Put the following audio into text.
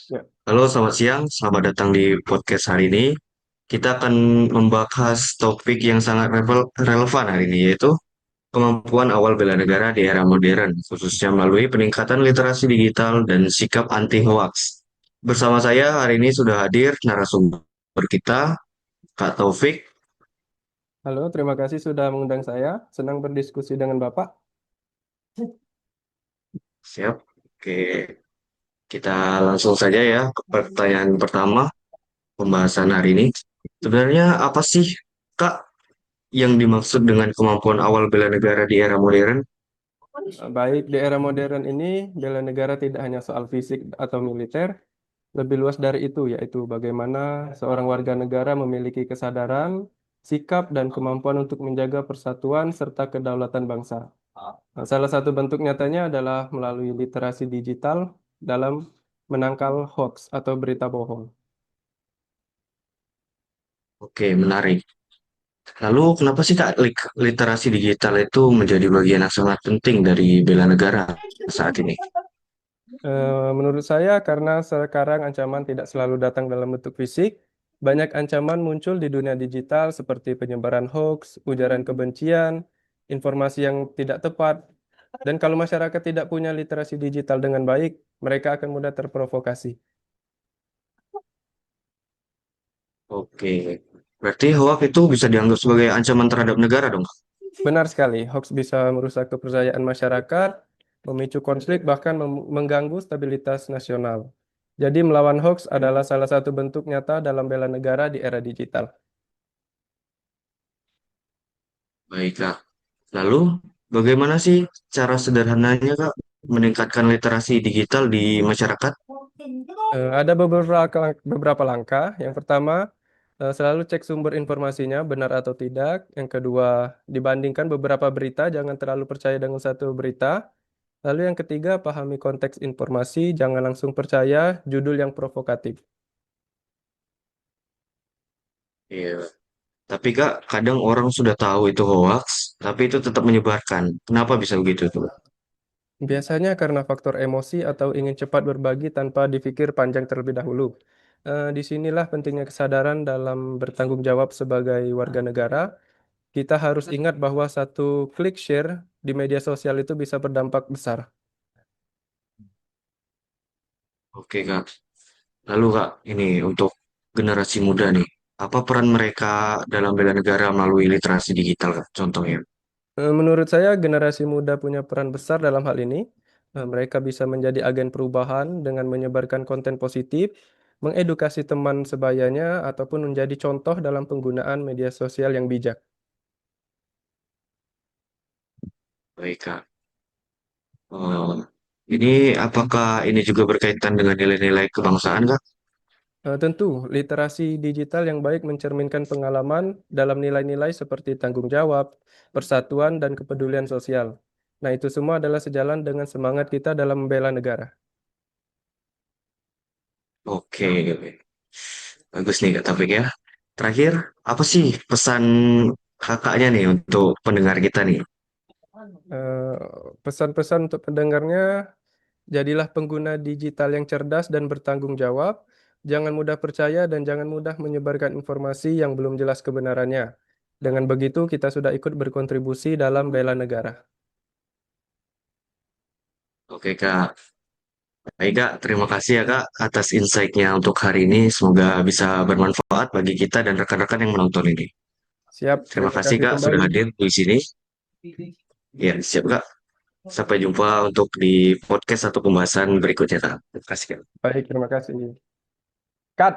Ya, Halo, selamat siang. Selamat datang di podcast hari ini. Kita akan membahas topik yang sangat relevan hari ini, yaitu kemampuan awal bela negara di era modern, khususnya melalui peningkatan literasi digital dan sikap anti-hoax. Bersama saya hari ini sudah hadir narasumber kita, Kak Taufik. halo, terima kasih sudah mengundang saya. Senang berdiskusi dengan Bapak. Siap. Oke, kita langsung saja ya ke pertanyaan pertama pembahasan hari ini. Sebenarnya apa sih, Kak, yang dimaksud dengan kemampuan awal bela negara di era modern? Baik, di era modern ini, bela negara tidak hanya soal fisik atau militer, lebih luas dari itu, yaitu bagaimana seorang warga negara memiliki kesadaran, sikap, dan kemampuan untuk menjaga persatuan serta kedaulatan bangsa. Nah, salah satu bentuk nyatanya adalah melalui literasi digital dalam menangkal hoax atau berita bohong. Oke, menarik. Lalu kenapa sih Kak literasi digital itu menjadi bagian yang sangat penting dari bela negara saat ini? Menurut saya, karena sekarang ancaman tidak selalu datang dalam bentuk fisik, banyak ancaman muncul di dunia digital seperti penyebaran hoax, ujaran kebencian, informasi yang tidak tepat, dan kalau masyarakat tidak punya literasi digital dengan baik, mereka akan mudah terprovokasi. Oke, berarti hoax itu bisa dianggap sebagai ancaman terhadap negara dong? Benar sekali, hoax bisa merusak kepercayaan masyarakat, memicu konflik, bahkan mengganggu stabilitas nasional. Jadi, melawan hoax adalah salah satu bentuk nyata dalam bela negara di era digital. Baik Kak. Lalu bagaimana sih cara sederhananya Kak meningkatkan literasi digital di masyarakat? Ada beberapa langkah. Yang pertama, selalu cek sumber informasinya benar atau tidak. Yang kedua, dibandingkan beberapa berita, jangan terlalu percaya dengan satu berita. Lalu yang ketiga, pahami konteks informasi, jangan langsung percaya judul yang provokatif. Iya. Tapi Kak, kadang orang sudah tahu itu hoax, tapi itu tetap menyebarkan. Kenapa bisa begitu tuh? Biasanya karena faktor emosi atau ingin cepat berbagi tanpa dipikir panjang terlebih dahulu. Disinilah pentingnya kesadaran dalam bertanggung jawab sebagai warga negara. Kita harus ingat bahwa satu klik share di media sosial itu bisa berdampak besar. Oke Kak. Lalu Kak, ini untuk generasi muda nih, apa peran mereka dalam bela negara melalui literasi digital Kak? Contohnya. Menurut saya, generasi muda punya peran besar dalam hal ini. Mereka bisa menjadi agen perubahan dengan menyebarkan konten positif, mengedukasi teman sebayanya, ataupun menjadi contoh dalam penggunaan media sosial yang bijak. Baik Kak. Oh, ini apakah ini juga berkaitan dengan nilai-nilai kebangsaan Kak? Tentu, literasi digital yang baik mencerminkan pengalaman dalam nilai-nilai seperti tanggung jawab, persatuan, dan kepedulian sosial. Nah, itu semua adalah sejalan dengan semangat kita dalam membela negara. Oke, bagus nih Kak Taufik ya. Terakhir, apa sih pesan kakaknya nih untuk pendengar kita nih? Eh, Pesan-pesan untuk pendengarnya, jadilah pengguna digital yang cerdas dan bertanggung jawab. Jangan mudah percaya dan jangan mudah menyebarkan informasi yang belum jelas kebenarannya. Dengan begitu, kita sudah ikut berkontribusi dalam bela negara. Oke Kak. Baik Kak, terima kasih ya Kak atas insight-nya untuk hari ini. Semoga bisa bermanfaat bagi kita dan rekan-rekan yang menonton ini. Siap, Terima terima kasih kasih Kak sudah kembali. hadir di sini. Ya, siap Kak. Sampai jumpa untuk di podcast atau pembahasan berikutnya Kak. Terima kasih Kak. Baik, terima kasih. Cut.